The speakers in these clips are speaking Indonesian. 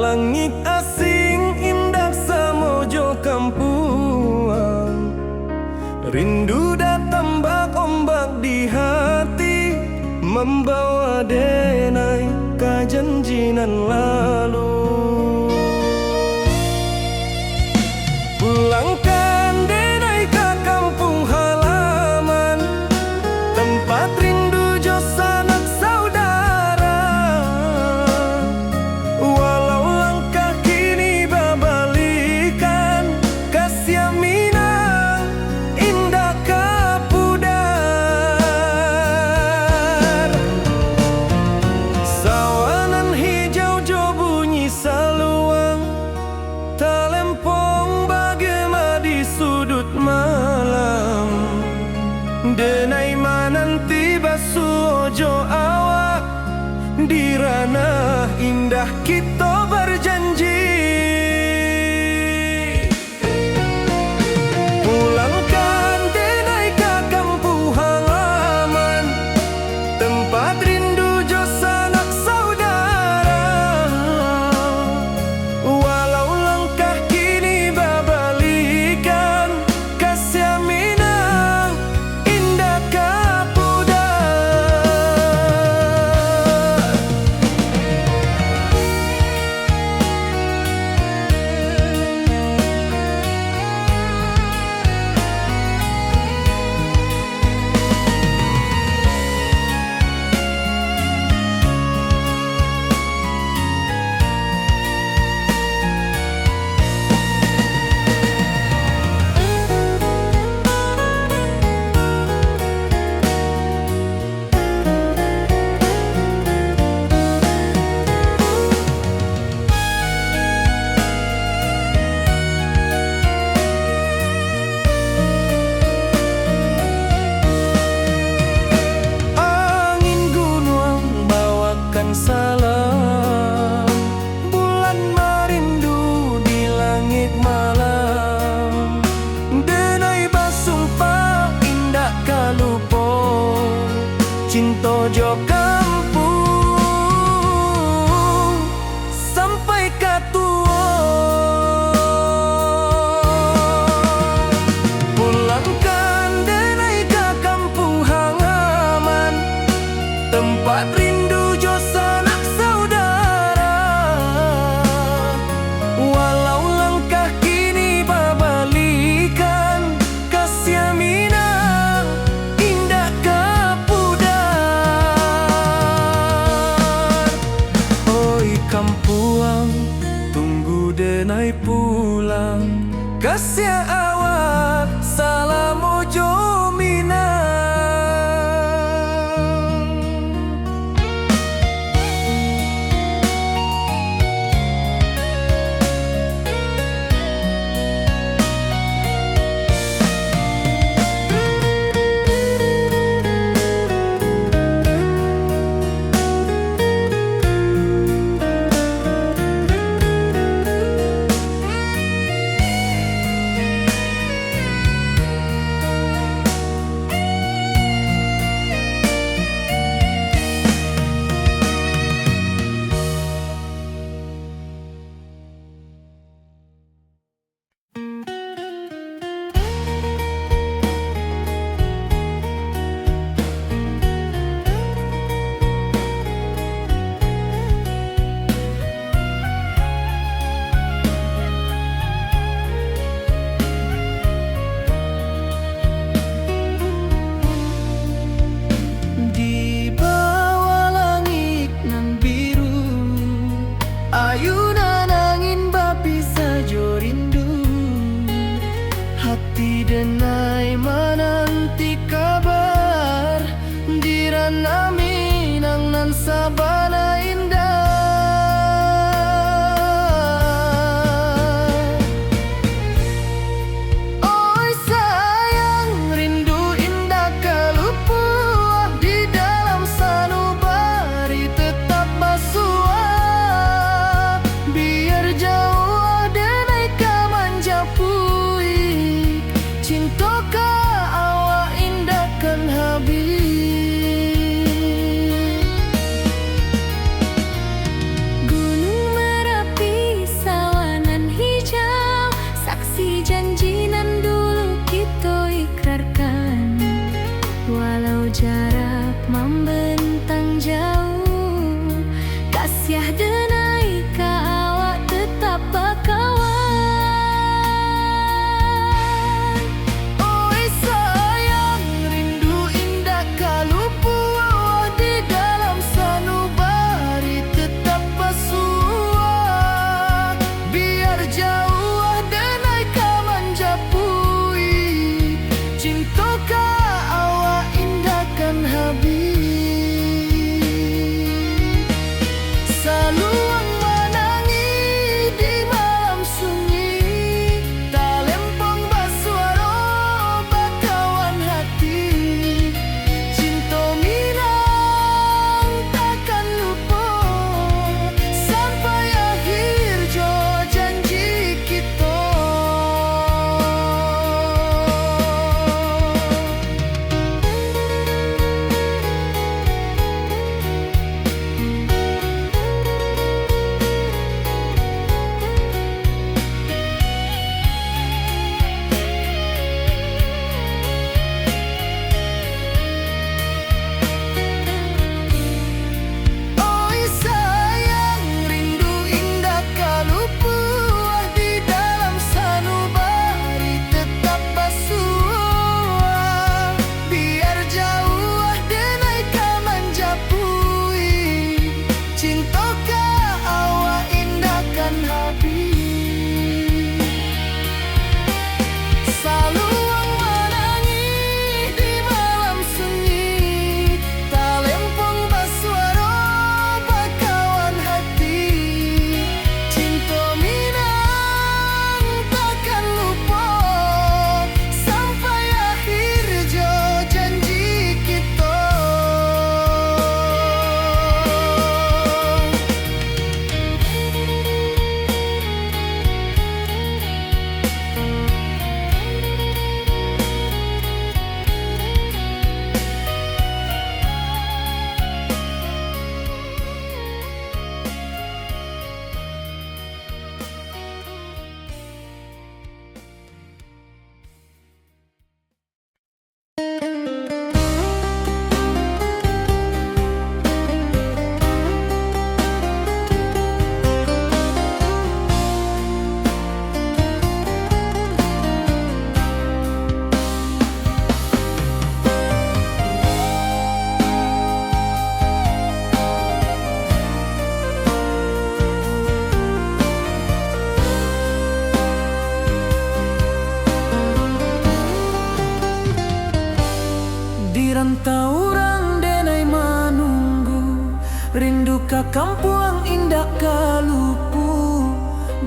Langit asing indah samojo kampuang, rindu datang bak ombak di hati, membawa denai kajanjinan lalu. Pulangkan denai ke kampung halaman, tempat rindu jo sanak saudara. Walau langkah kini babalikan, kasih Minang indah kapudar. Sawanan hijau jo bunyi saluang, talempong bagema di sudut malam. Denai mananti basuojo awak, di ranah indah kita berjanji. Pulangkan denai ke kampung halaman, tempat rindu jo sanak saudara. Walau langkah kini babalikan, kasih Minang indah kapudar. Angin gunung bawakan salam, bulan merindu di langit malam. Denai basumpah indah kalupo, cinta jo kampung sampai katua. Pulangkan denai ke kampung halaman, tempat rindu jo sanak saudara. Walau langkah kini babalikan, kasih Minang indah kapudar. Oi kampuang, tunggu denai pulang, kasih awak salam ojo Minang. Kampuang indah kalupu,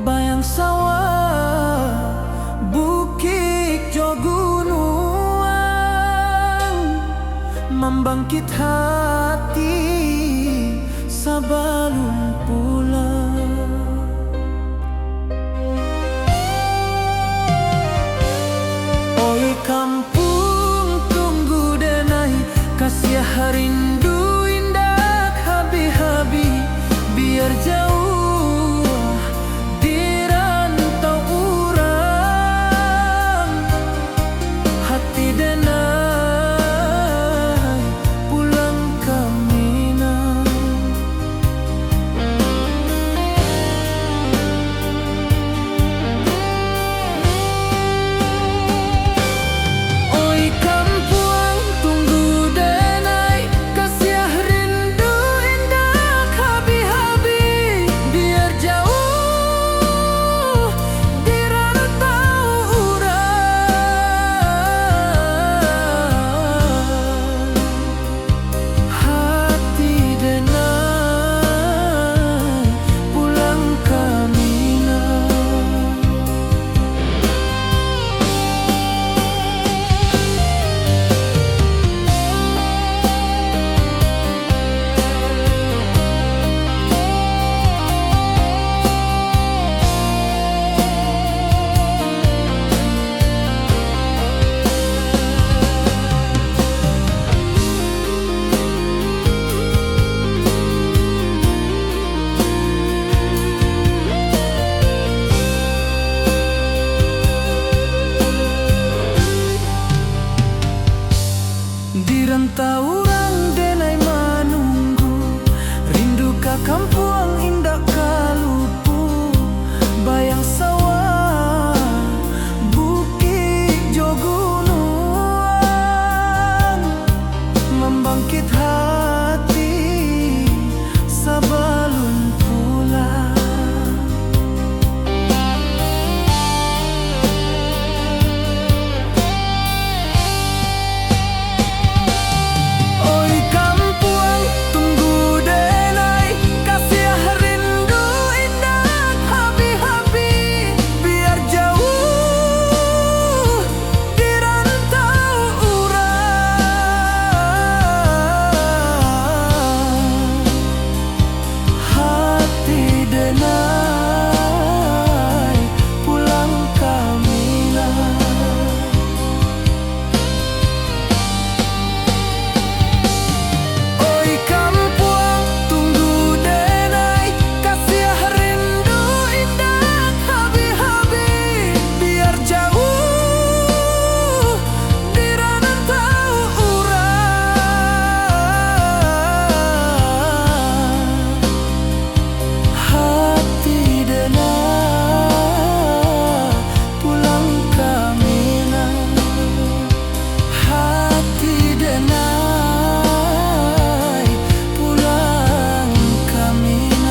bayang sawah, bukit jo gunungan, membangkit hati sabalun pulang. Oi kampung tunggu denai, kasih rindu indah habi-habi, biar jauh di rantau urang, hati denai pulang ke Minang. Oi kampuang tunggu denai, kasih rindu indah habi-habi, biar jauh di rantau urang, hati denai pulang ke Minang. Di rantau urang denai manunggu, rindu ka kampuang indah kalupu, bayang sawah, bukit jo gunungan, membangkit hati sabalun pulang. Oi kampuang tunggu denai, kasih rindu indah habi-habi, biar jauh di rantau urang, hati denai pulang ke Minang. Oi kampuang tunggu denai, kasih rindu indah habi-habi, biar jauh di rantau urang, hati denai pulang ke Minang, hati denai pulang ke Minang.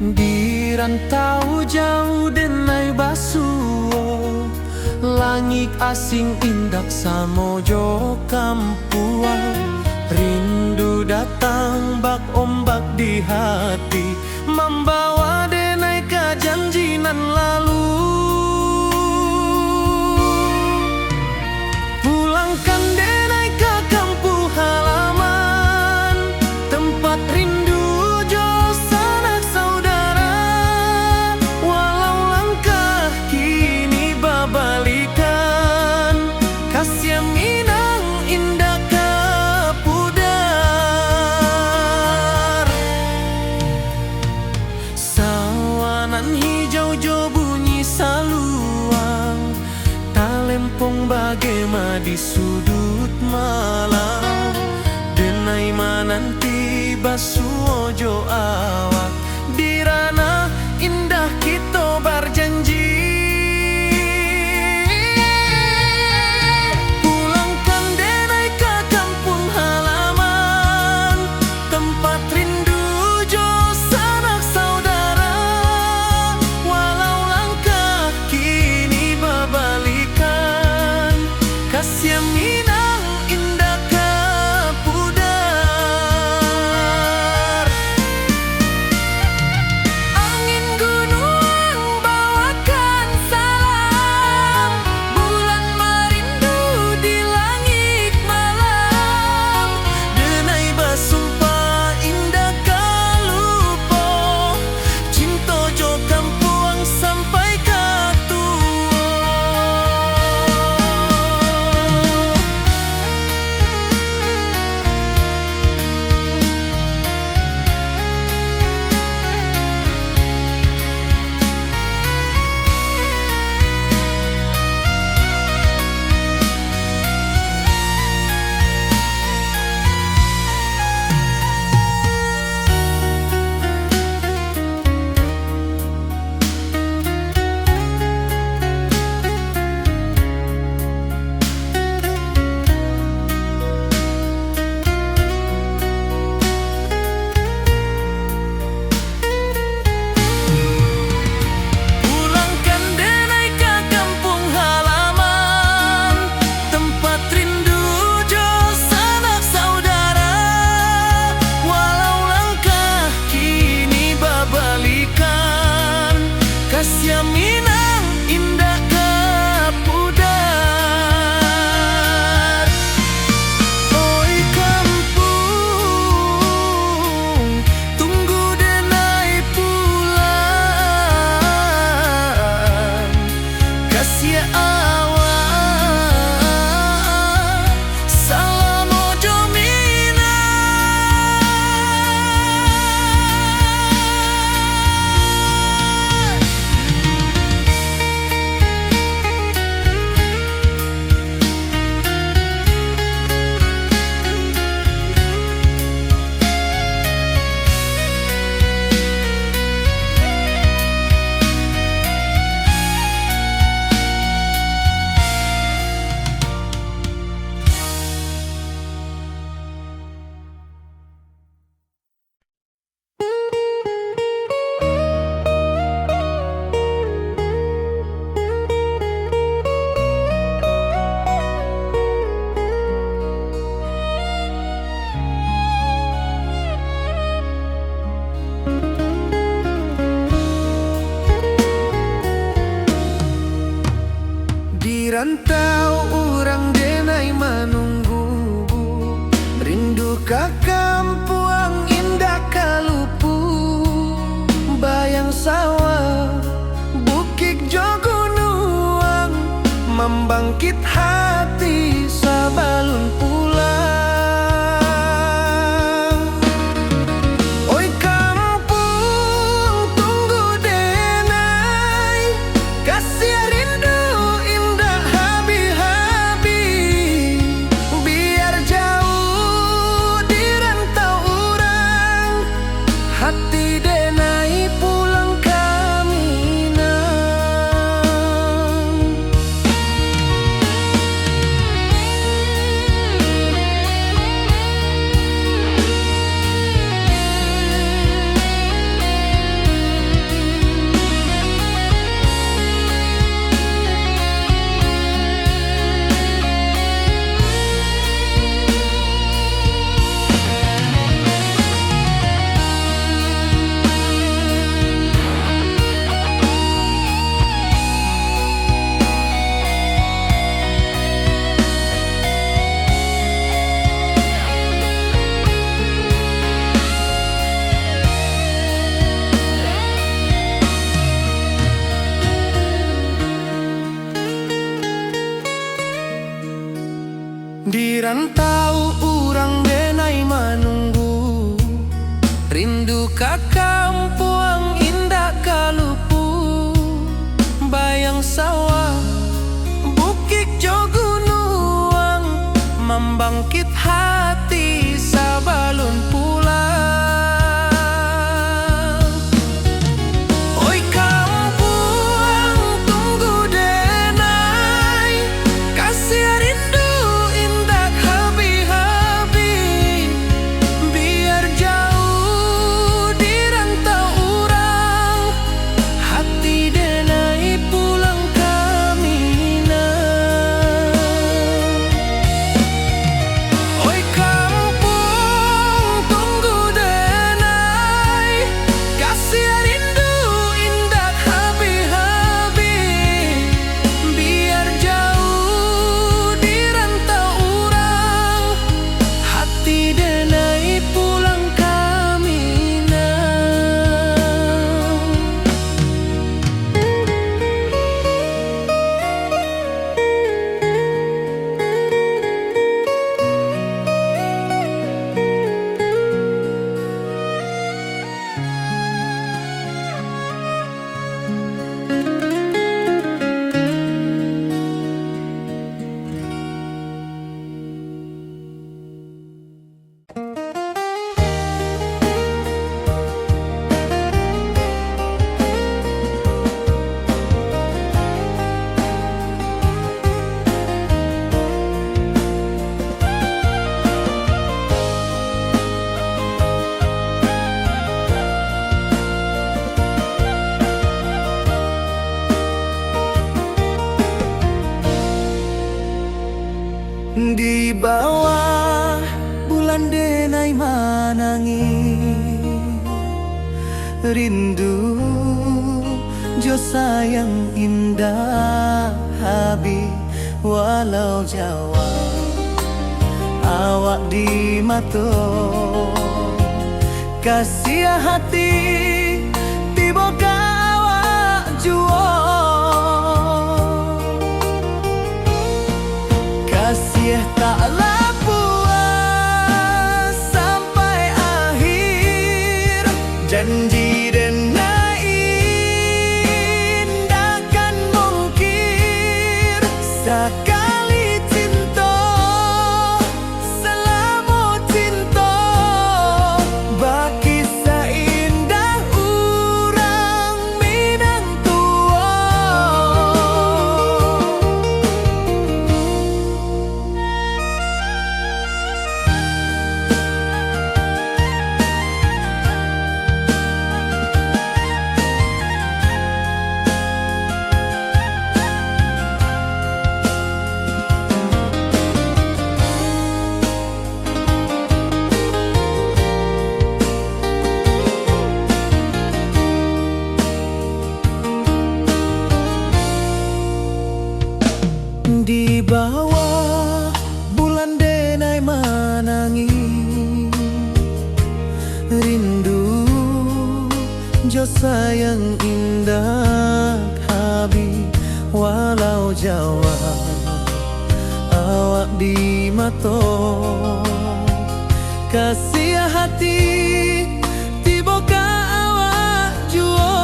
Di rantau jauh denai basuo, langit asing indak samojo kampuang, rindu datang bak ombak di hati, membawa denai ke janjinan lalu. Pulangkan denai ke kampung halaman, tempat rindu jo sanak saudara, walau langkah kini bergema di sudut malam. Denai mananti basuojo awak di ranah indah kita berjanji. Pulangkan denai ke kampung halaman, tempat rindu jo sanak saudara. Walau langkah kini berbalikan, kasih Minang indah ke pudar. Angin gunung bawakan salam, bulan merindu di langit malam. Denai basumpah indah kalupo, cinta jo kampuang sampai ke tua. Pulangkan denai ke kampung halaman, tempat rindu jo sanak saudara. Walau langkah kini berbalikan, kasih Minang indah ke pudar. Oi kampung, tunggu denai pulang. Kasih awak salam ojo Minang. Di rantau urang denai menunggu, rindu ke kampuang indah kalupu. Bayang sawah, bukit jo gunung, membangkit hati sabalun pulang. Oi kampung, tunggu denai, kasih rindu indah habi-habi. Biar jauh di rantau urang, hati denai pulang ke Minang. Di rantau urang denai menunggu, rindu ka kampuang indah kalupu. Bayang sawah, bukit jo gunung, hati sabalun pulang. Oi kampung tunggu denai, kasih rindu indah habis-habis. Biar jauh di rantau urang, hati denai pulang kami nah. Oi kampung tunggu denai, kasih rindu indah habis-habis. Biar jauh di rantau urang, hati denai pulang kami nah. Di bawah bulan denai manangi, rindu jo sayang indah habis. Walau Jawa awak di mato, kasih hati tiba ka awak juo. Kasih taklah puas sampai akhir, janji denai indakan mungkir. Sekali cinta selama cinta, baki seindah urang Minang tua. Di bawah bulan denai manangi, rindu jo sayang indah habis. Walau Jawa awak di mato, kasih hati tiba ka awak juo.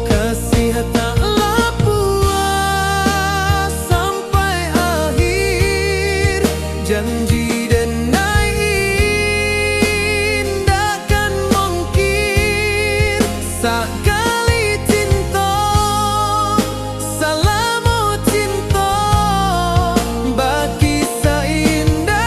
Kasih taklah puas sampai akhir, janji denai indakan mungkir. Sekali cinta selama cinta, baki seindah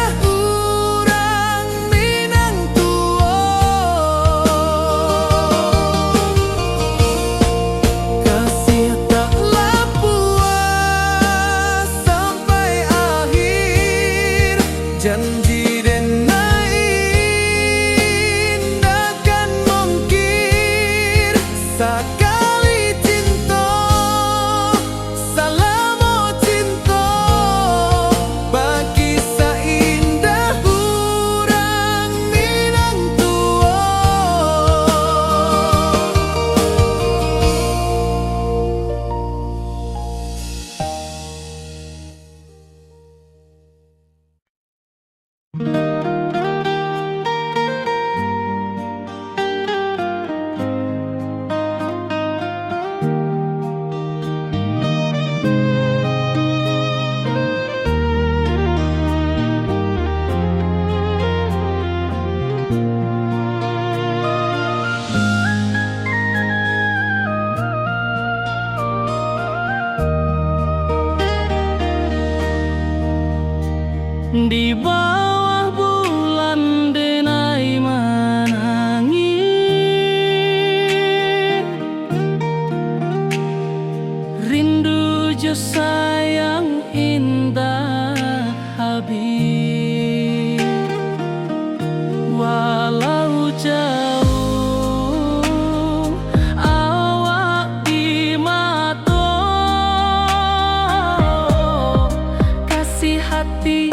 Di bawah bulan denai menangis, rindu jo sayang indah habis. Walau jauh awak di mata, kasih hati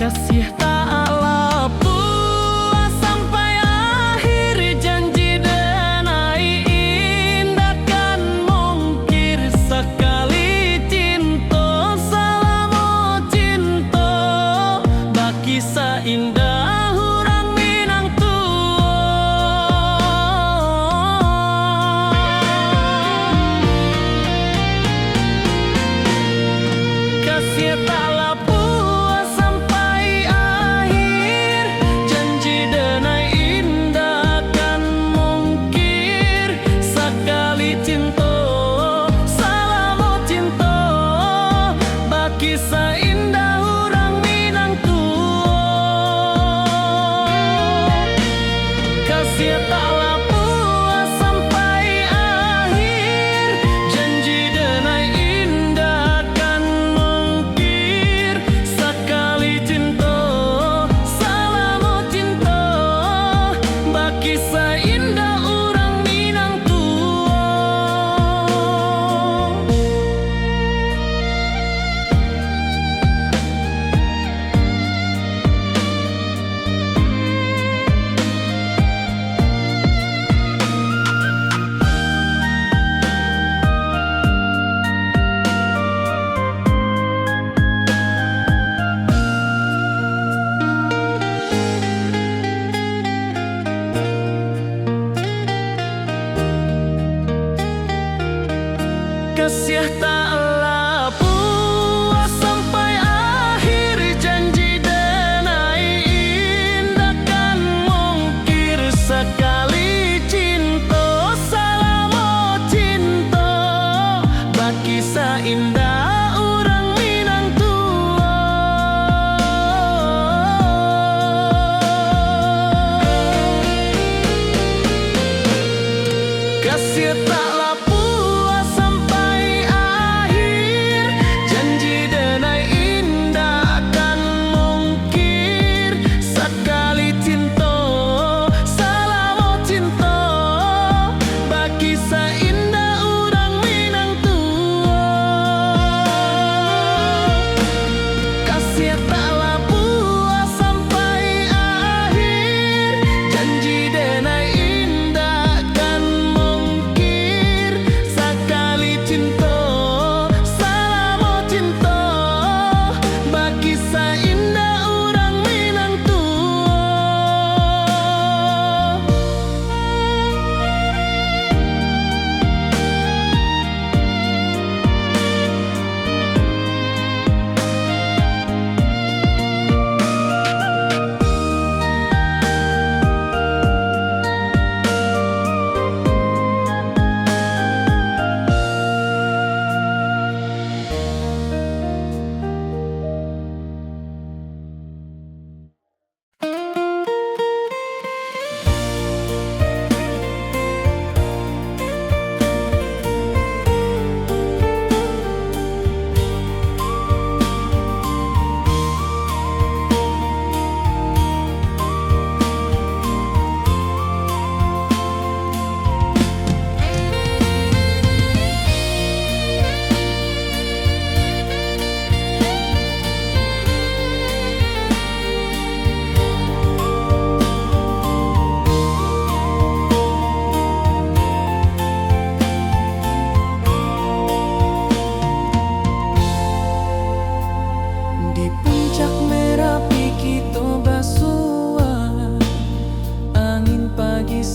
kasih tak lapuk sampai akhir, janji denai indah kan mungkir. Sekali cinta selama cinta, baki seindah orang Minang tua. Kasih tak lapuk kisah indah orang Minang tua. Kasih tak lapuk sampai akhir, janji denai indah kan mungkir. Sekali cinta selama cinta, baki seindah orang Minang tua. Kasih tak lapuk sampai akhir, janji denai indah kan mungkir. Sekali cinta selama cinta, baki seindah orang Minang tua. Kasih tak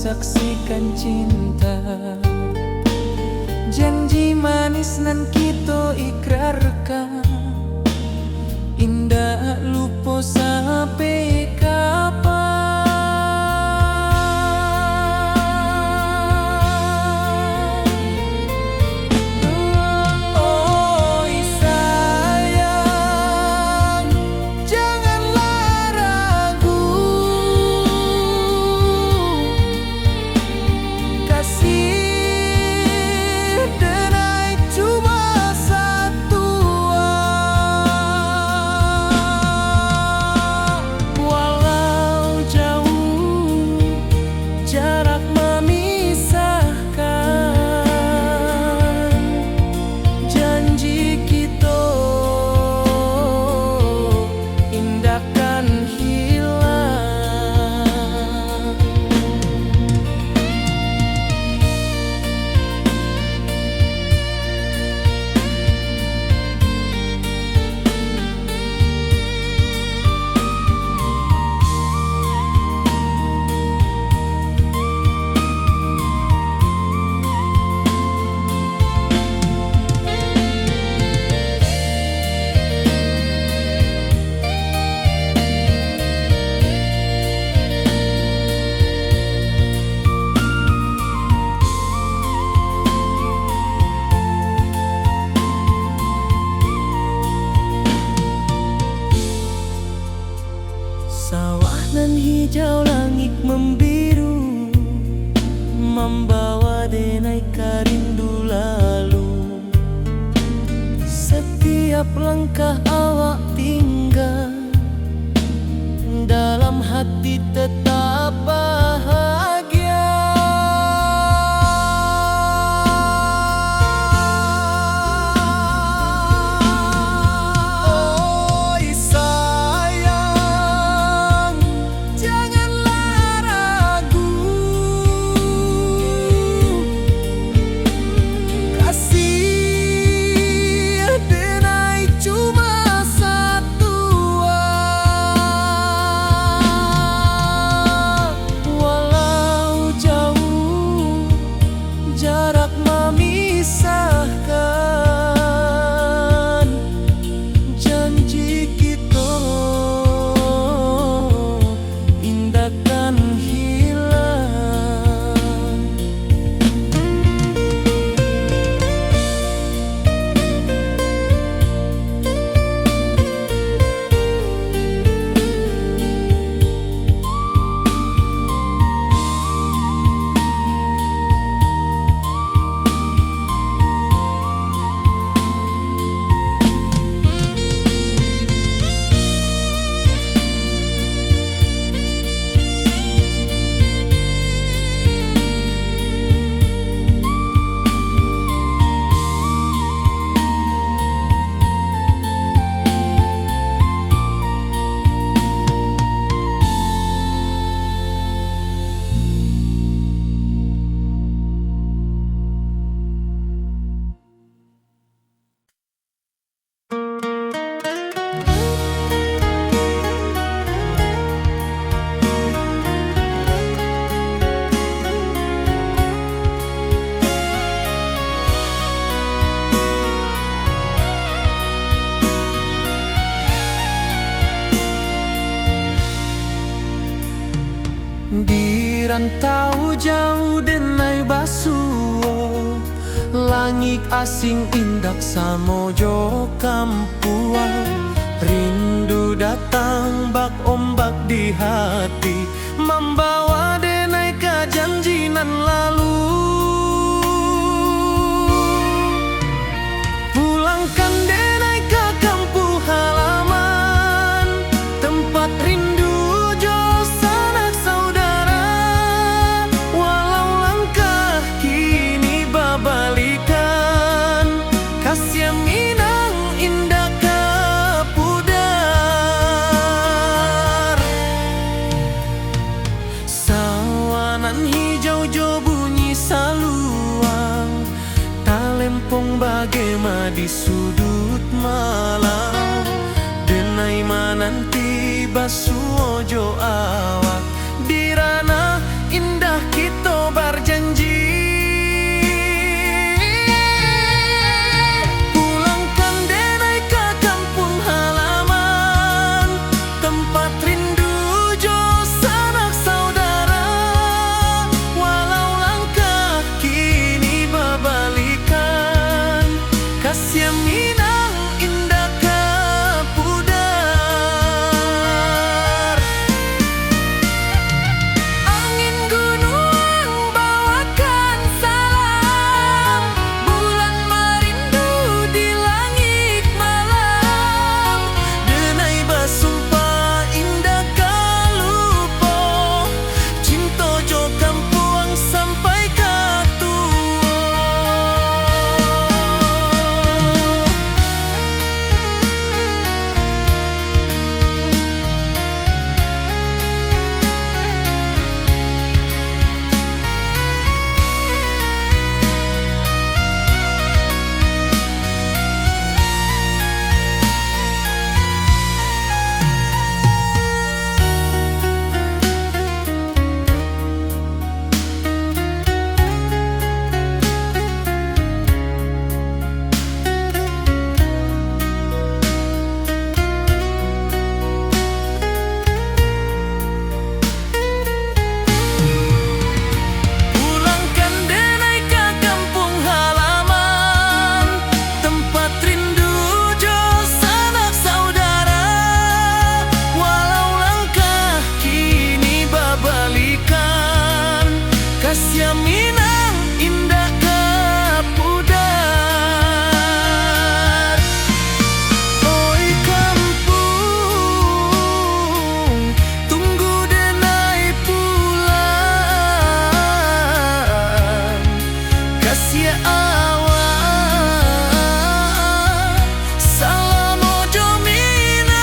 saksikan cinta, janji manis nan kita ikrarkan, indah lupa sampai kapan. Di rantau jauh denai basuo, langit asing indak samojo kampuan. Rindu datang bak ombak di hati, membawa denai ke janjinan lalu. Pulangkan denai ke kampung halaman, tempat rindu jo sanak saudara. Walau langkah kini babalikan, kasih Minang indah ke pudar. Sawanan hijau jo bunyi saluang, talempong bagema di sudut malam. Denai mananti basuojo awak, di ranah indah kita berjanji. Pulangkan denai ke kampung halaman, tempat rindu jo sanak saudara. Walau langkah kini babalikan, kasih Minang indah ke pudar. Angin gunung bawakan salam, bulan merindu di langit malam. Denai basumpah indah kalupo, cinta jo kampuang sampai ke tua. Pulangkan denai ke kampung halaman, tempat rindu jo sanak saudara. Walau langkah kini babalikan, kasih Minang indah ke pudar. Oi kampung, tunggu denai pulang. Kasih awak, salam ojo Minang.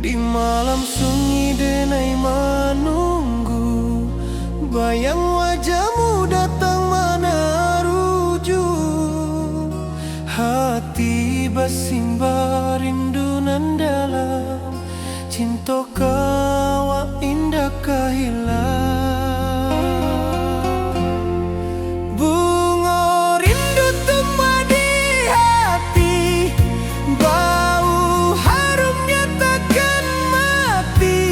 Di malam sunyi denai menunggu, bayang wajahmu datang meneruju. Hati bersimba rindu nan dalam, cinta kawa indah kehilang. Bunga rindu tumbuh di hati, bau harumnya takkan mati.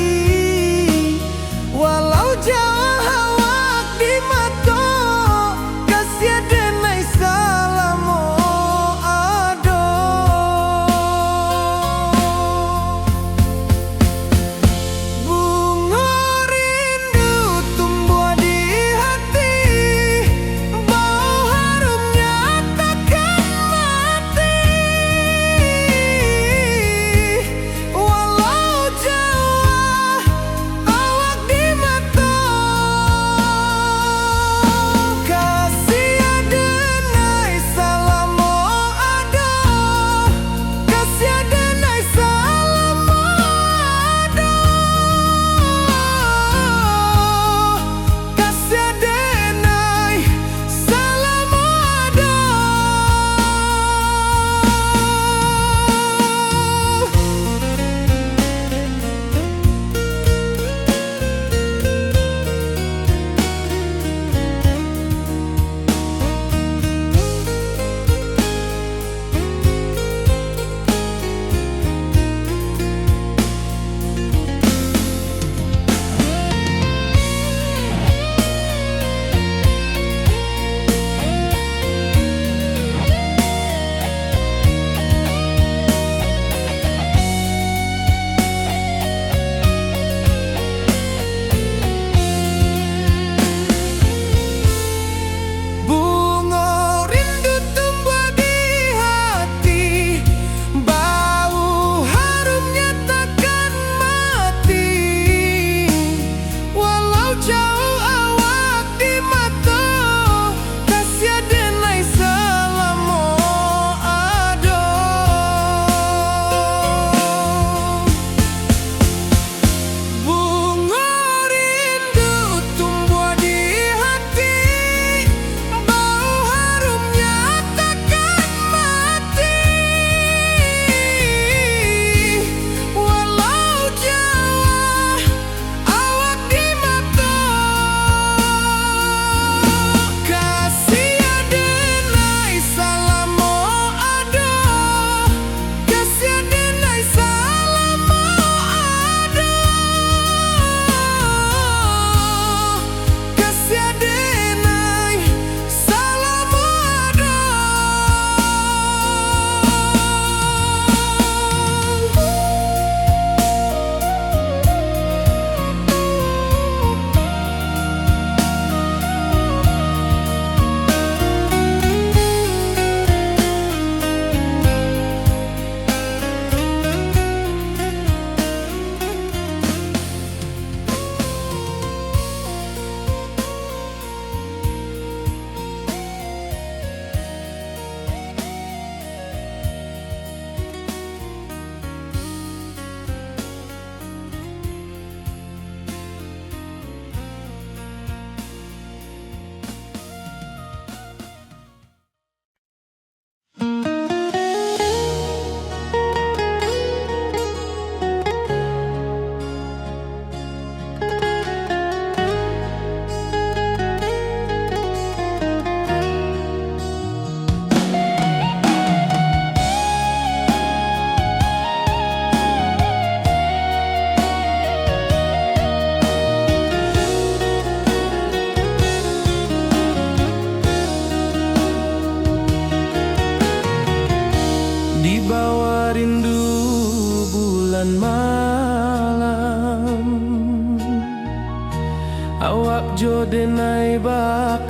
Walau jauh awak di mata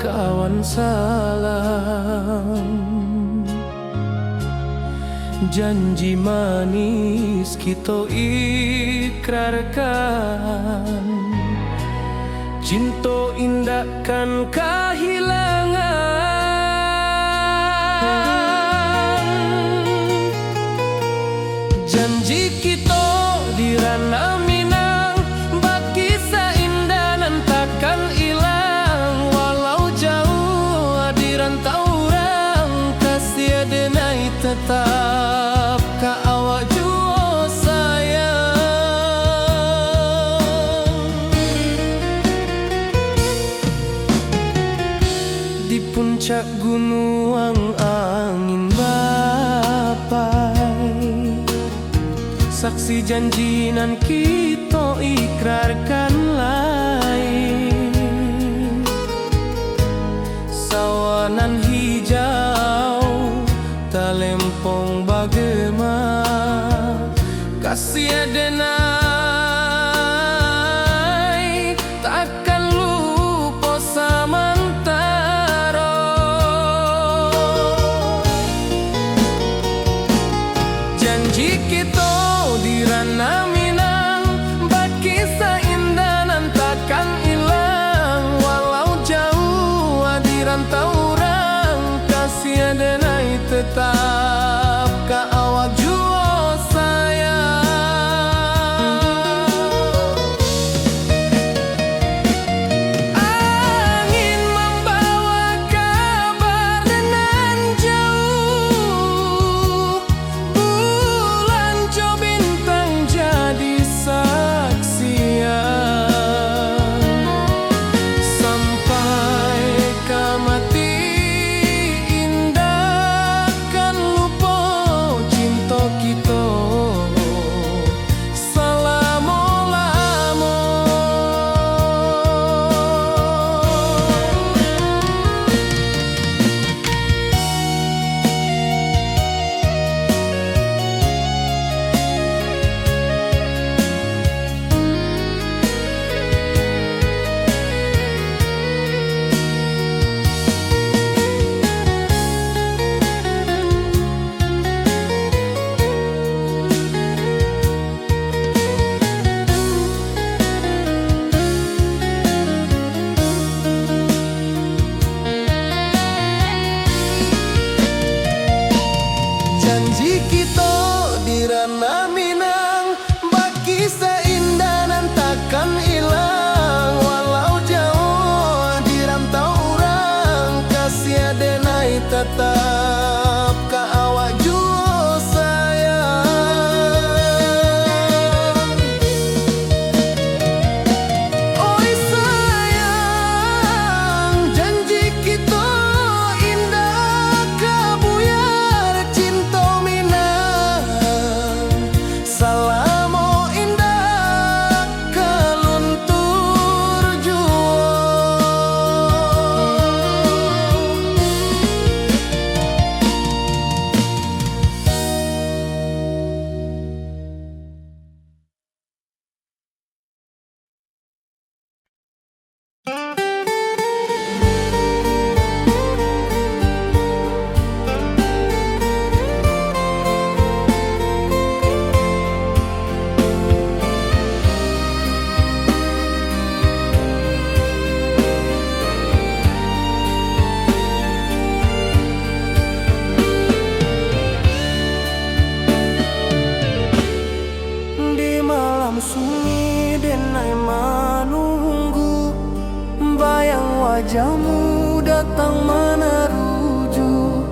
kawan salam. Janji manis kita ikrarkan, cinta indahkan kehilangan. Janji kita di ranah Minang, bagi seindah nan takkan hilang. Walau jauh di rantau orang, kasih denai tetap ka awak jua sayang. Di puncak gunung angin bapai, saksi janji nan kita ikrarkan lain. Sawanan hijau talempong bagema, kasih denai takkan lupa samantara. Janji kita di ranah Minang, bagi seindah nan takkan hilang. Walau jauh di rantau orang, kasih denai tetap ka awak jua sayang. Angin membawa kabar nan jauh, bulan jo bintang jadi saksian. Sampai ke mati indahkan lupa cinta kita selama-lama. Janji kita di ranah Minang, bagi seindah nan takkan hilang. Walau jauh di rantau orang, kasih denai tetap ka awak jua sayang. Oi sayang, janji kita indah kabuyar cinta Minang. Salamo indah keluntur jua. Di malam sunyi denai menunggu, bayang wajahmu datang meneruju.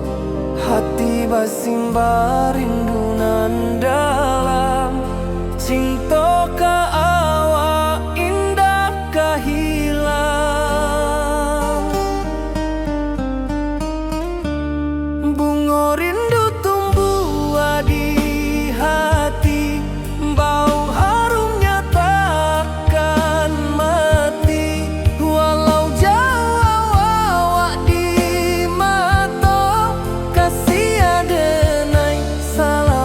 Hati basimba rindu nan dalam, cinta ka awak indah kahilang. Bunga rindu tumbuh di hati, bau harumnya takkan mati. Walau jauh awak di mata, kasih denai salah.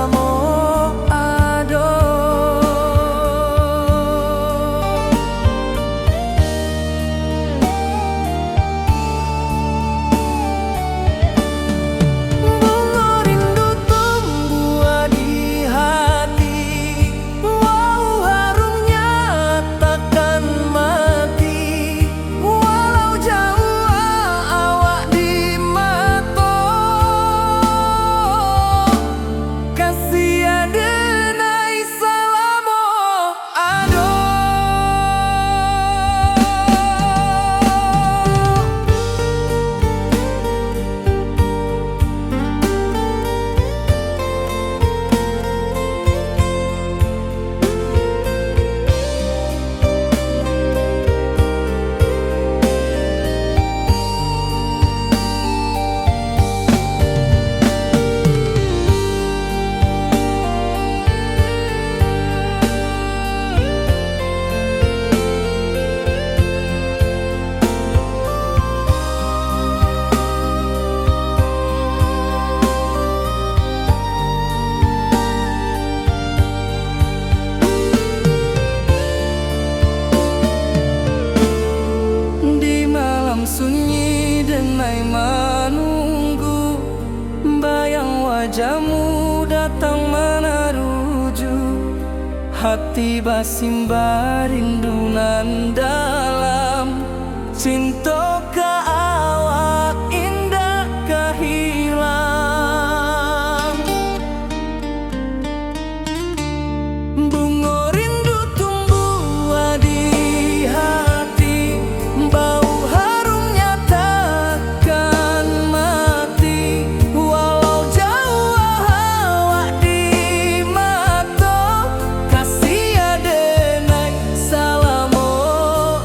wajahmu datang menaruju, hati basimba rindunan dalam cinta ke awak indah kehilang. Bunga rindu tumbuh di hati, bau harumnya takkan mati. Walau jauh awak di mata, kasih adenai salamo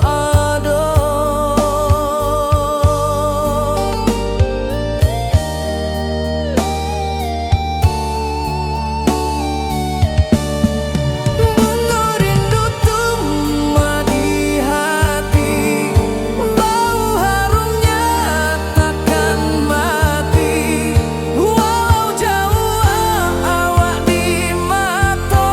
ado. Bunga rindu tumbuh di hati, bau harumnya takkan mati. Walau jauh awak di mata,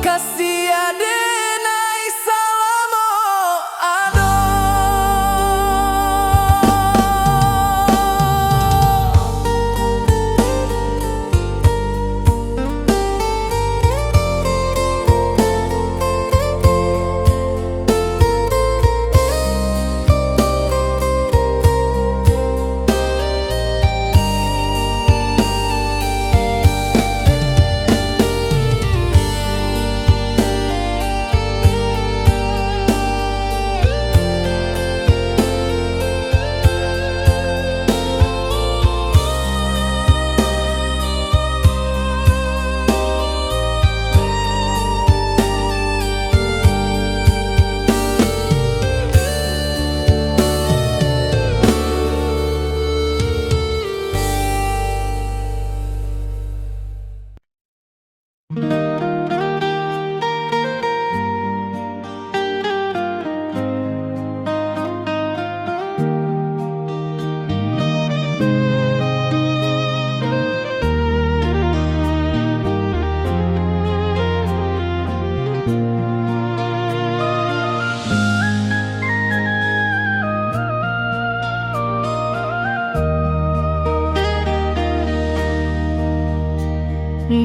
kasih adenai salamo ado.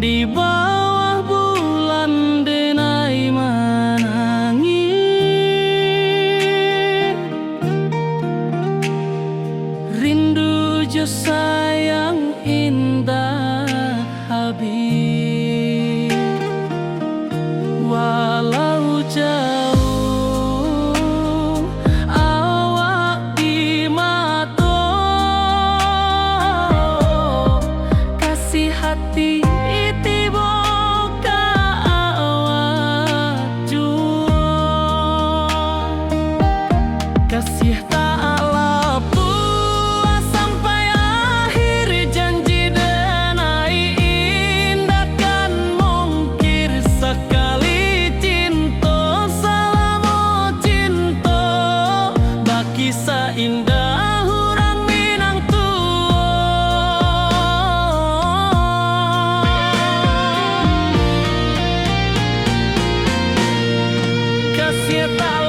Di bawah bulan denai menangis, rindu jo sayang indah habis. Walau jauh awak di mata, kasih hati kasih tak puas sampai akhir, janji denai indah kan mungkir. Sekali cinta salamo cinta, baki seindah hurang Minang tua. Kasih tak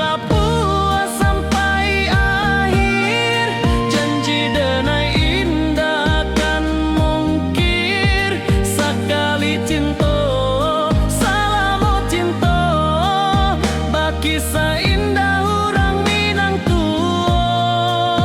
kisah indah orang Minang tua.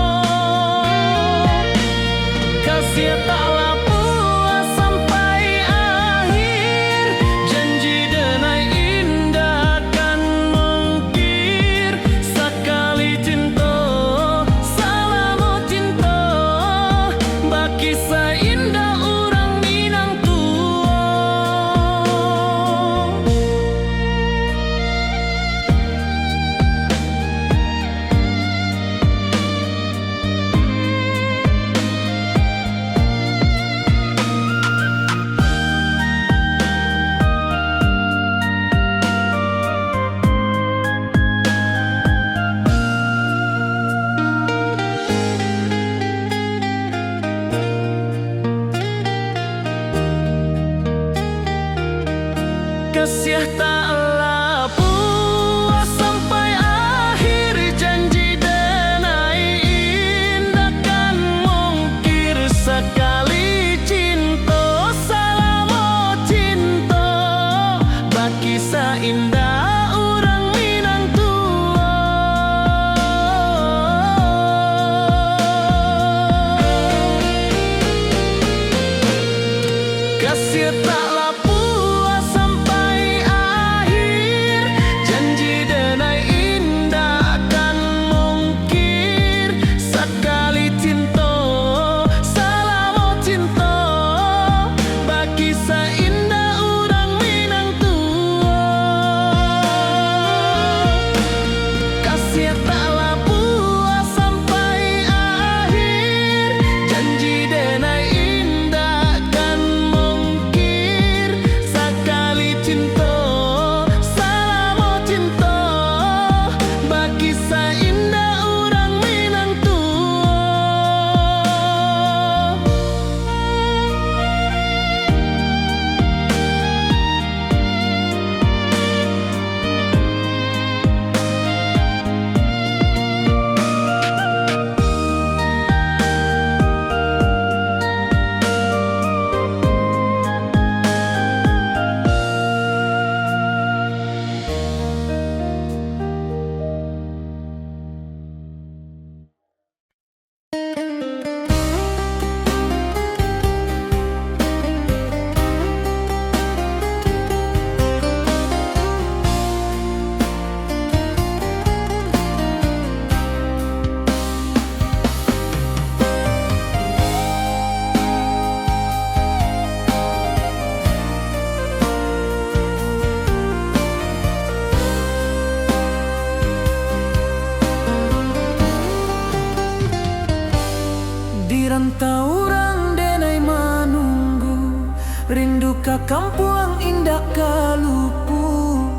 rantau orang denai manunggu, rindu ka kampung indah kalupu,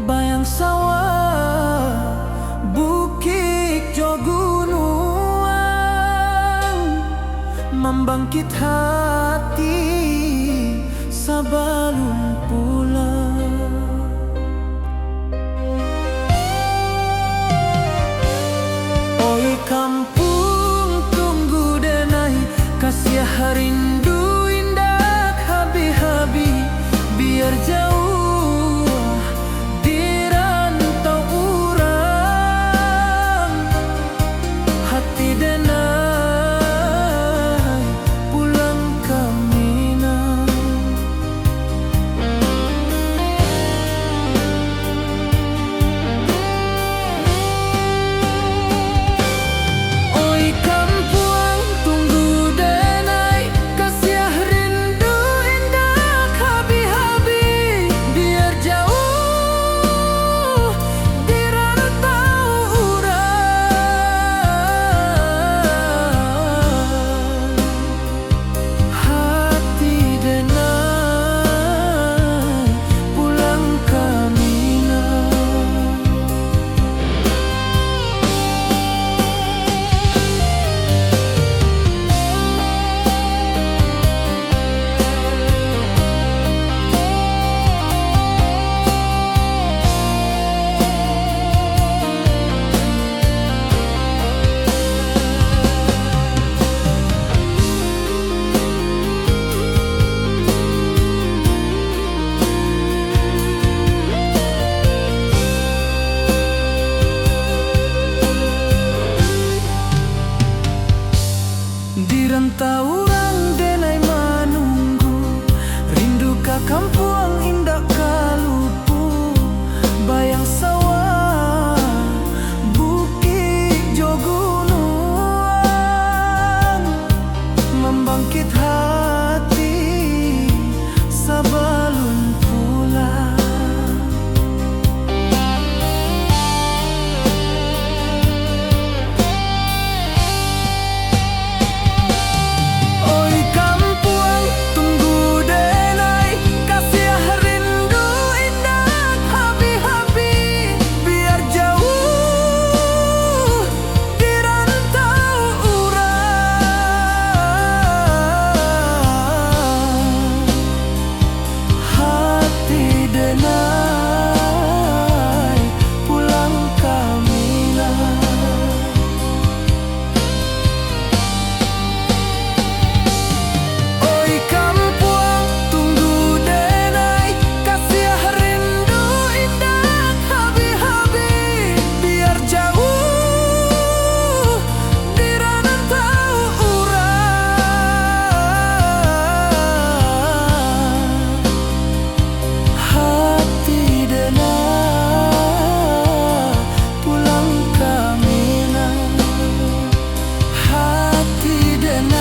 bayang sawah, bukit jo gunung, membangkit hati sebelum pulang. Oi kampung tunggu denai, kasih rindu indah habi-habi, biar jauh di rantau urang, hati denai pulang ke Minang. Oi kampung tunggu denai, kasih rindu indah habi-habi, biar jauh di rantau urang, hati denai pulang ke Minang. Di rantau orang denai manunggu, rindu ka kampung indah kalupu, bayang sawah, bukit jo gunung, membangkit hati sebelum pulang. Oi kampung tunggu denai, kasih rindu indah habi-habi, biar jauh di rantau urang, hati denai pulang ke Minang. Oi kampung tunggu denai, kasih rindu indah habi-habi, biar jauh di rantau urang, hati denai pulang ke Minang, hati denai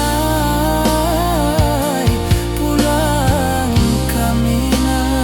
pulang ke Minang.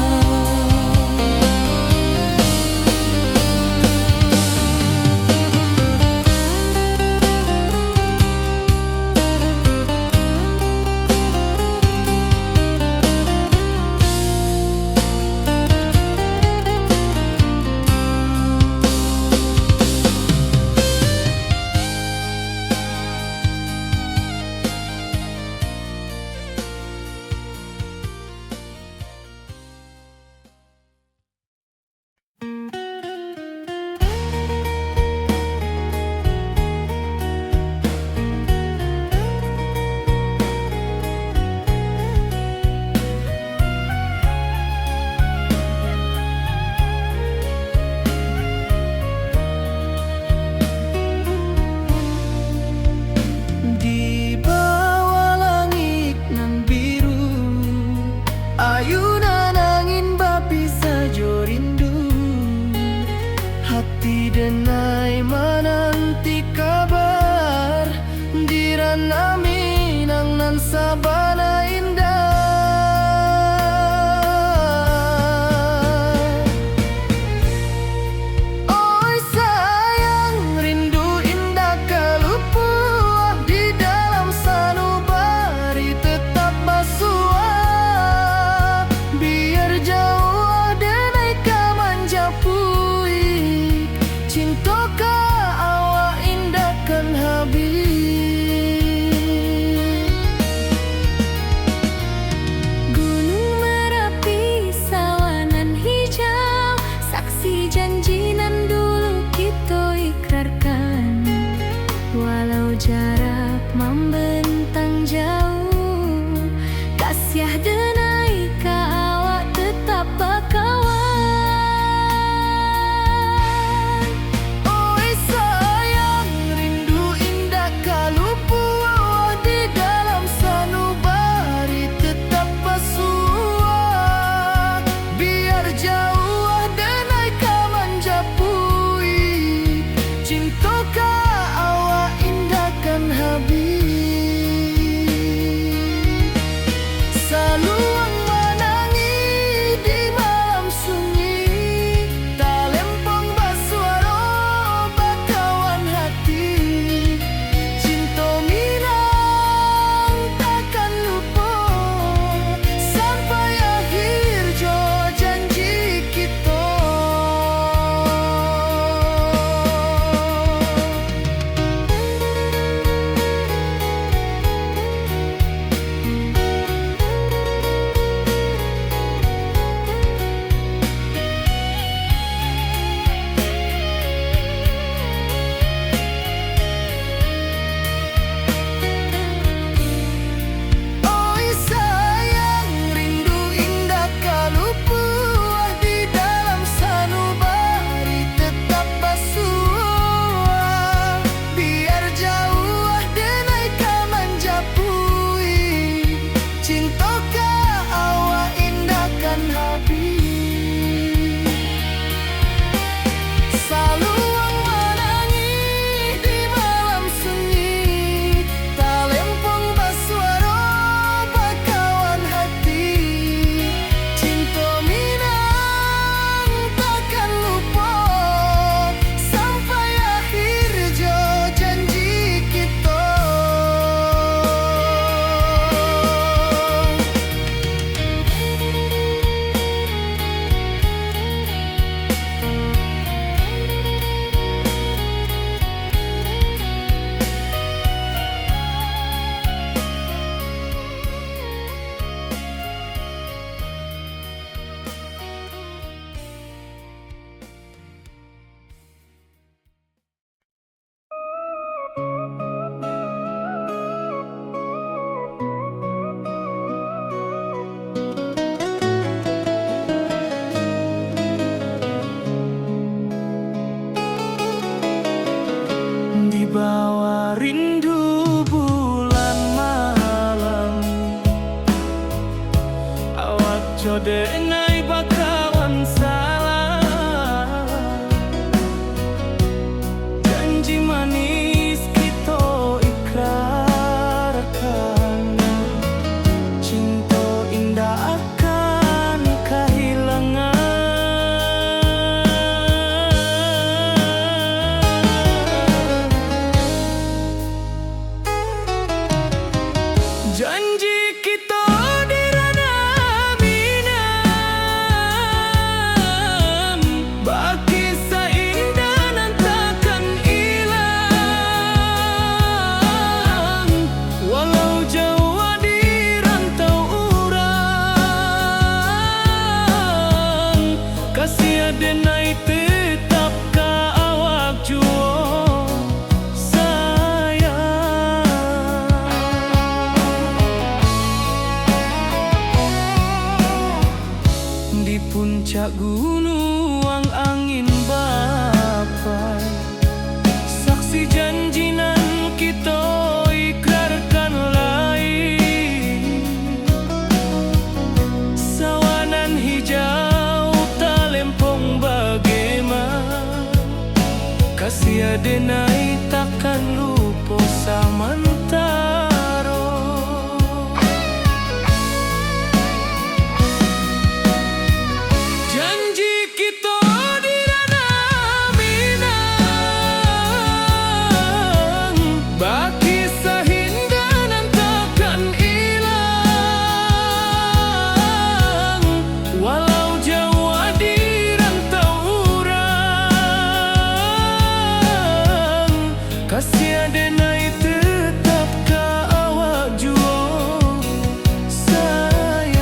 Di bawah langit nan biru, ayunan angin bapi sajo rindu, hati denai menanti kabar, di ranah Minang nan sabana indah. Oi sayang rindu indah kalupu, di dalam sanu bawa rindu bulan malam. Awak jode ngai bakawan salah. Janji manis kita ikrarkan, cinta indah akan kehilangan. Janji kita di ranah Minang, baki seindah nan takkan hilang. Walau jauh di rantau urang, kasih adenai tetap ka awak juo di puncak gunung angin bapai. Saksi janji nan kita ikrarkan lain. Sawanan hijau talempong bagaimana, kasih adenai takkan lupa samantara. Janji kita di ranah Minang, baki seindah nan takkan hilang. Walau jauh di rantau urang, kasih adenai tetap ka awak juo sayang.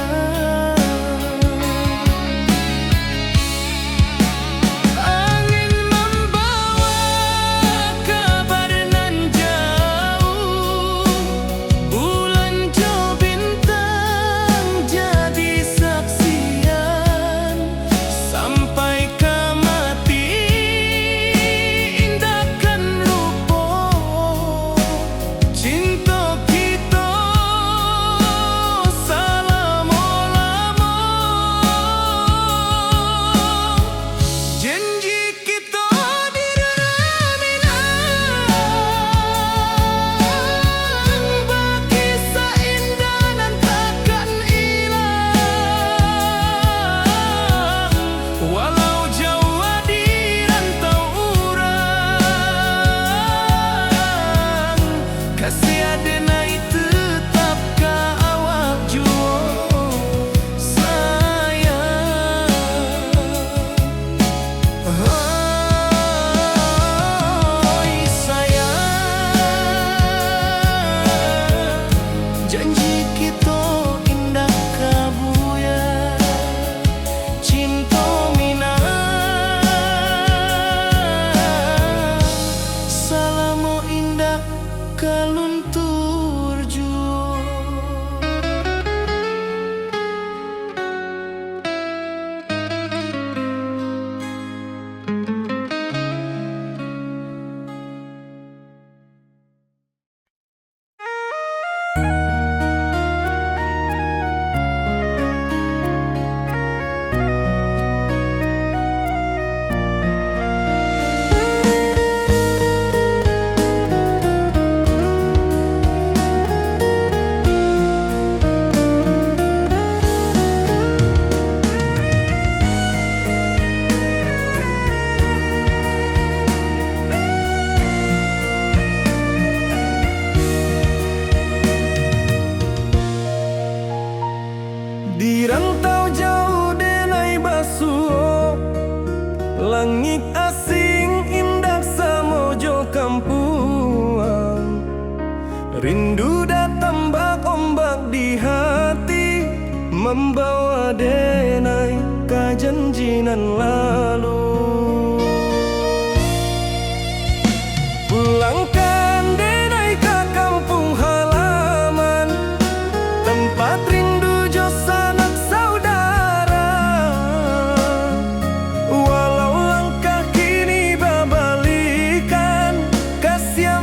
Angin membawa kabar nan jauh, bulan jo bintang jadi saksian. Sampai ke mati indahkan lupa cinta kita selama-lama. Janji kita di ranah Minang, baki seindah nan takkan hilang. Walau jauh di rantau urang, kasih adenai tetap ka awak juo sayang. Oi sayang, janji kita indah kabuya. Cinta Minang, salamo indah kaluntur juo. Di rantau jauh denai basuh, langit asing indah samojo kampuang. Rindu datang bak ombak di hati, membawa denai ka janjinan lalu. Pulangkan denai ka kampung halaman, tempat rindu jo sanak saudara. Walau langkah kini babalikan, kasih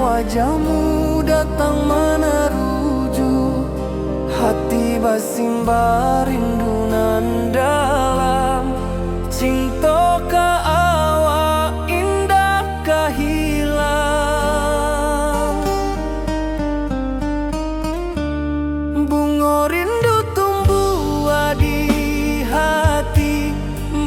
wajahmu datang meneruju, hati basimba rindu nan dalam. Cinta ka awak indah kahilang. Bunga rindu tumbuh di hati,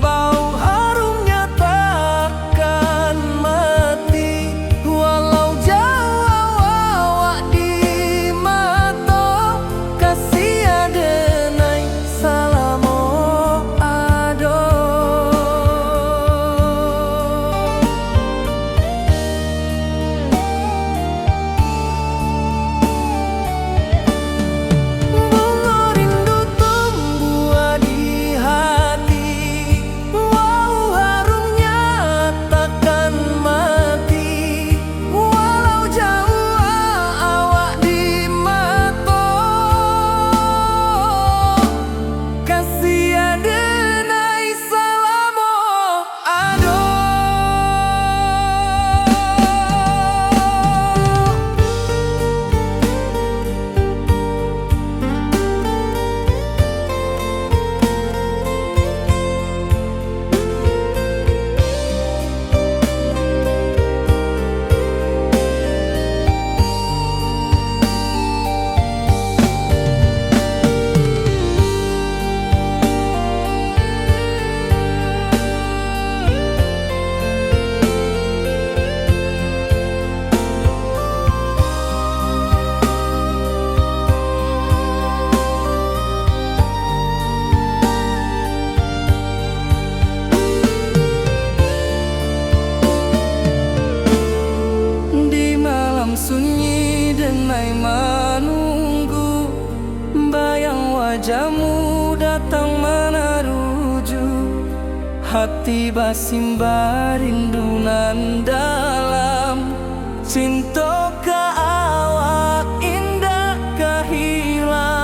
bau harumnya takkan mati. Walau jauh awak di mata, kasih adenai salamo ado. Bunga rindu tumbuh di hati, wow harumnya takkan mati. Walau jauh awak di mata, kasih adenai salamo ado. Di malam sunyi denai menunggu, bayang wajahmu datang meneruju, hati basimba rindu nan dalam. Cinta ka awak indah kahilang.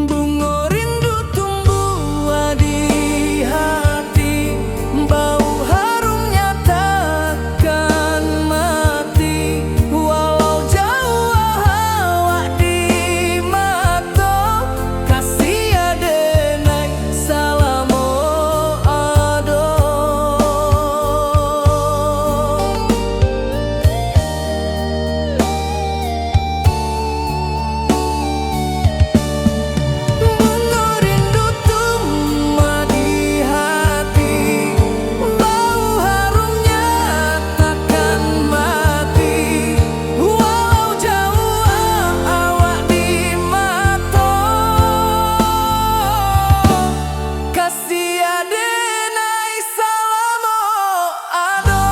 Bunga rindu tumbuh di hati, bau harumnya takkan mati. Walau jauh awak di mata, kasih adenai salamo ado. Bunga rindu tumbuh di hati, bau harumnya takkan mati. Walau jauh awak di mata, kasih adenai salamo ado.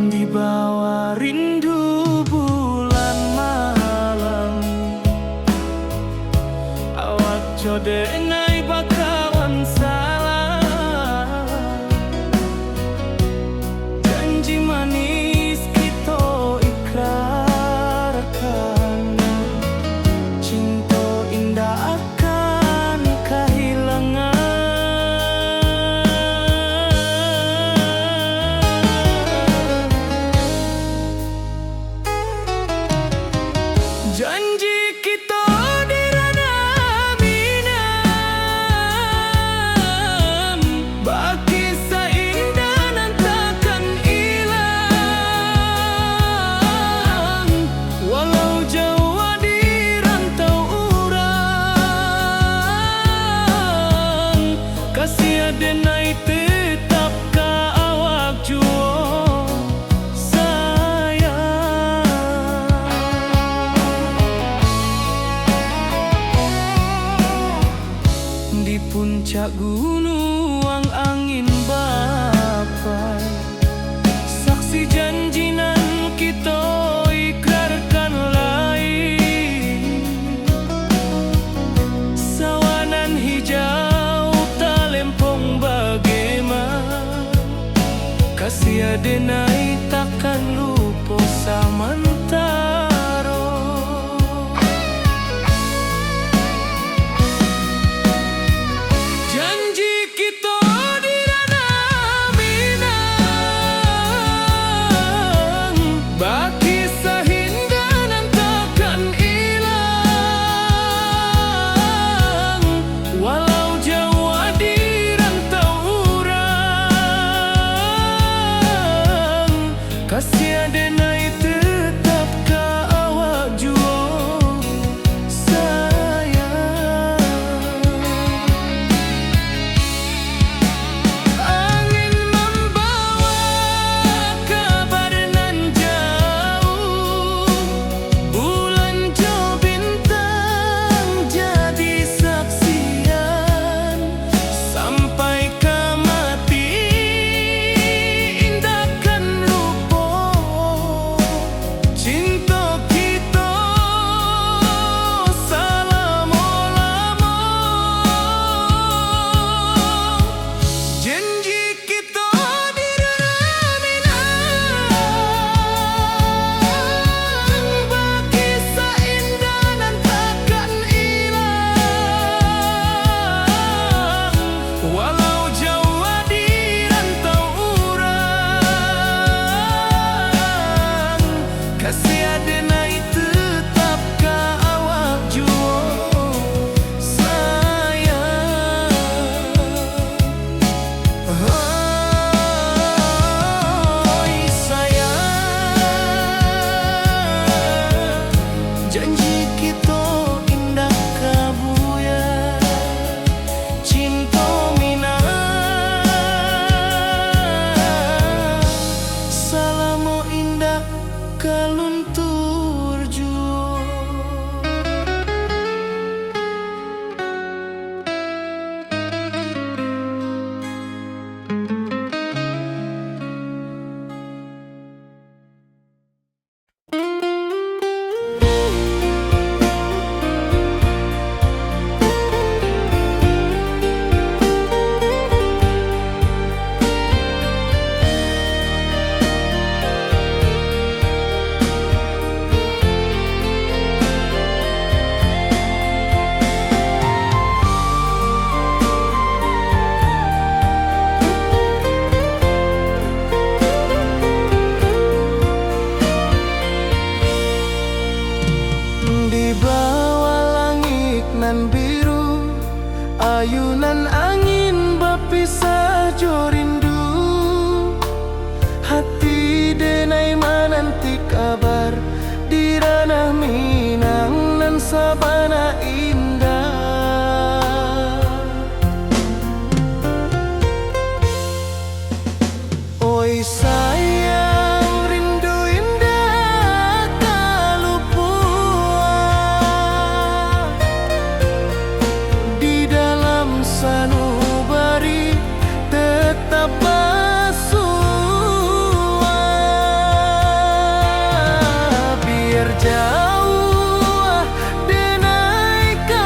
Di bawah rindu bulan malam, awak jodenai bakawan salah. Janji manis kita ikrarkan, cinta indah akan kehilangan. Janji kita puncak gunung angin bapai, saksi janji nan kita ikrarkan lain. Sawanan hijau talempong bagaimana, kasih adenai takkan lupa samantaro. Janji kita di ranah Minang, baki sahindanan takkan hilang. Walau jauh di rantau urang, kasih adenai tetap ka awak jua sayang. Angin membawa kabar nan jauh, bulan jo bintang jadi saksian. Sampai ke mati indahkan lupa cinta kita selama-lama. Janji kita di ranah Minang, baki seindah nan takkan hilang. Walau jauh di rantau urang, kasih adenai tetap ka awak jua sayang. Oi sayang, janji kita indah kabuya, cinta Minang selama indah kaluntur jua. Di bawah langit nan biru, ayunan angin berpisah jo rindu. Hati denai menanti kabar di ranah Minang nan sabana indah. Oi sayang, rindu indah kalupua di dalam sanubari tetap bersua. Biar jauh denai ka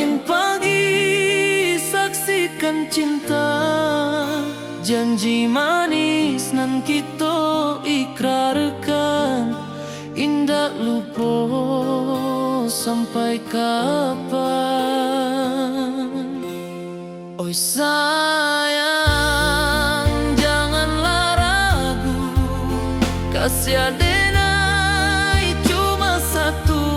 angin pagi saksikan cinta, janji manis nan kita ikrarkan, indah lupa sampai kapan. Oi sayang, janganlah ragu, kasih adenai cuma satu.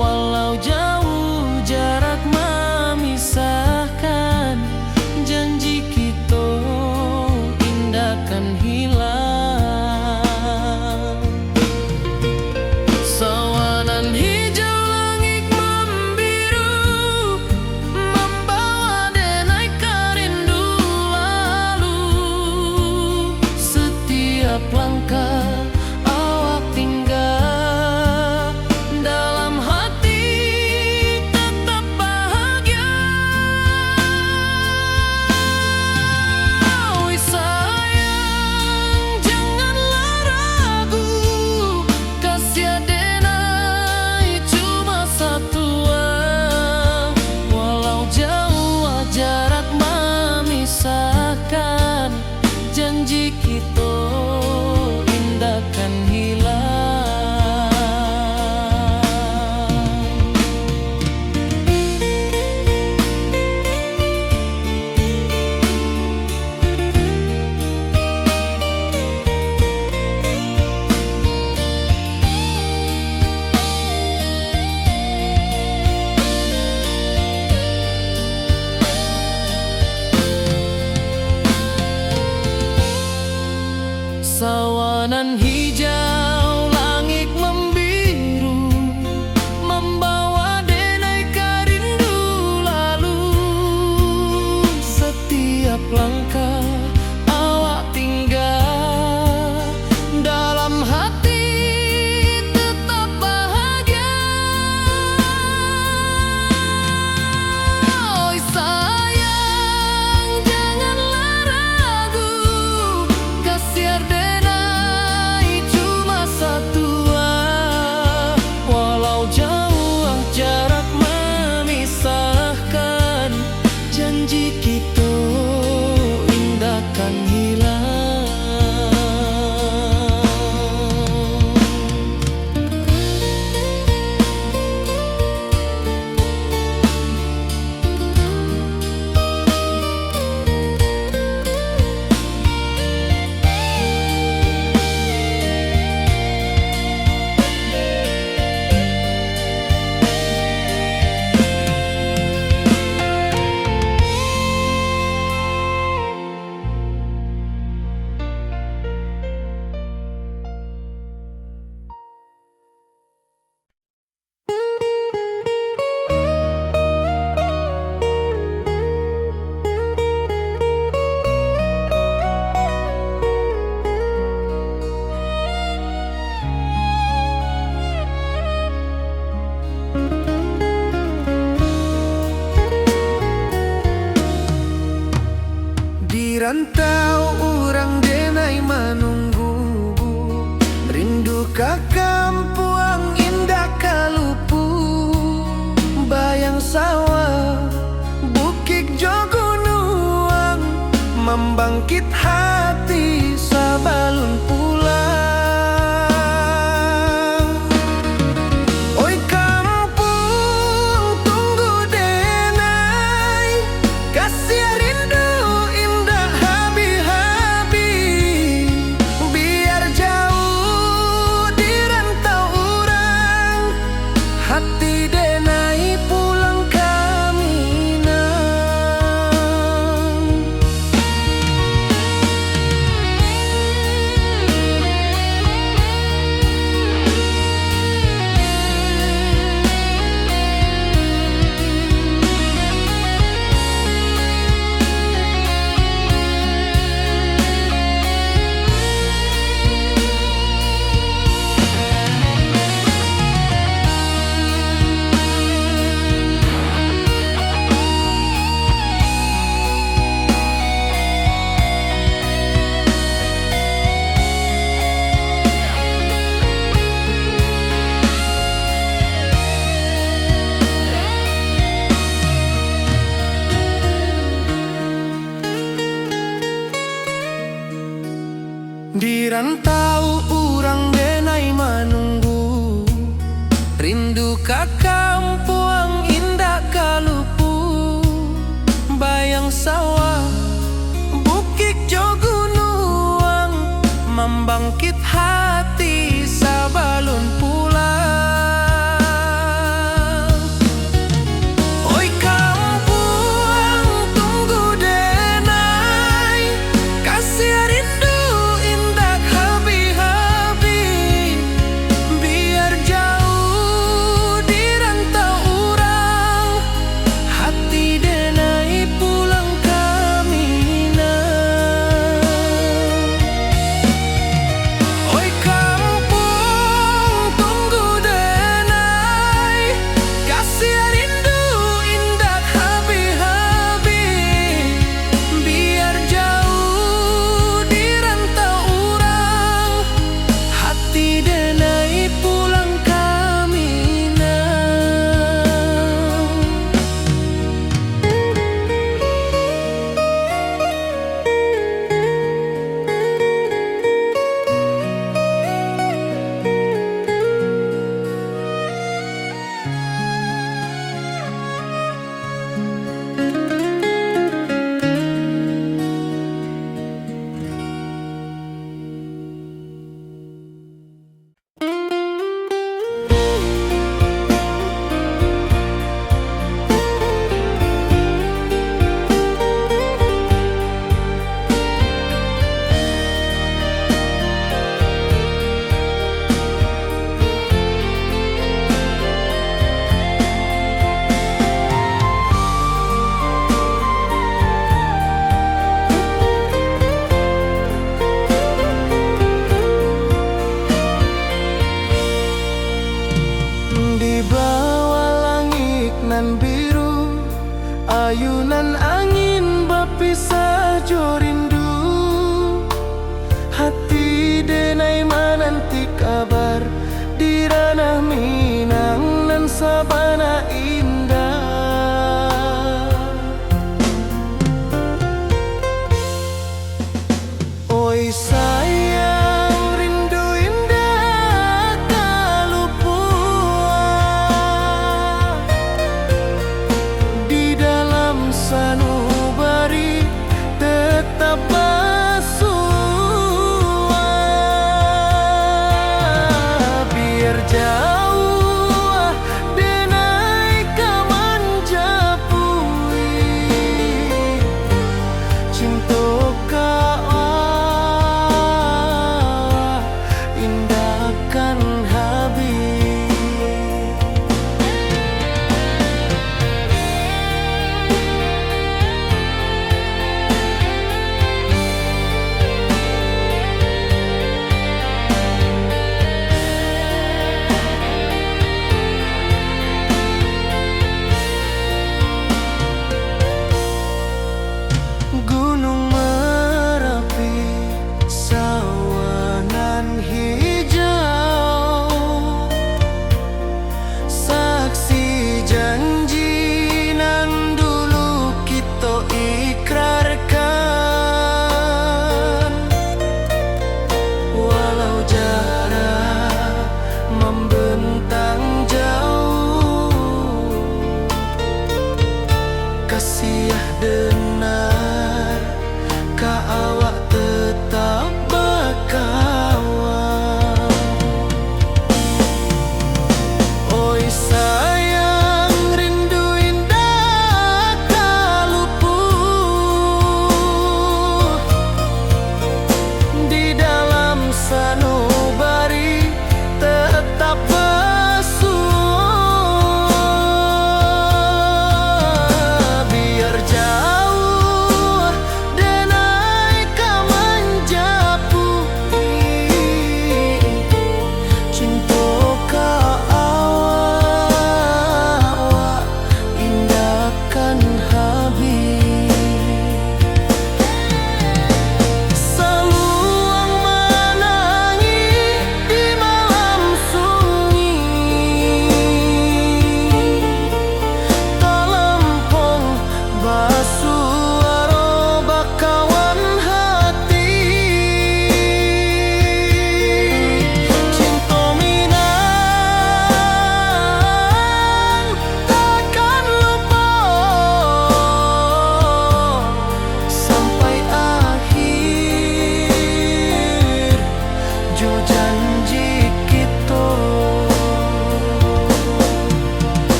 Walau jauh jarak memisahkan, janji kita indah kan hilang. Sawanan hijau langit membiru, membawa denai kerindu lalu. Setiap langkah awak tinggal, dalam hati tetap bahagia. Oi sayang, janganlah ragu, kasih adenai cuma satu. Walau jauh jarak memisahkan, janji kita indah kan hilang. Sawanan hijau langit membiru, membawa denai kerindu lalu. Setiap langkah awak tinggal, dalam hati tetap bahagia. Oi sayang, janganlah ragu, kasih adenai cuma satu. Walau jauh jarak memisahkan, janji kita indah kan hilang. Di rantau urang denai menunggu, rindu ka kampuang indah kalupu. Bayang sawah, bukit jo gunung, membangkit hati sabalun pulang. Oi kampung tunggu denai, kasih rindu indah habi-habi. Biar jauh di rantau urang, hati denai pulang ke Minang. rantau urang denai manunggu, rindu ka kampung indah kalupu, bayang sawah bukit jo gunung, membangkit hati sabalun pulang. Oi kampung tunggu denai, kasih rindu indah habi-habi, biar jauh di rantau urang, hati denai pulang ke Minang. Oi kampung tunggu denai, kasih rindu indah habi-habi, biar jauh di rantau urang, hati denai pulang ke Minang. Di bawah langit nan biru, ayunan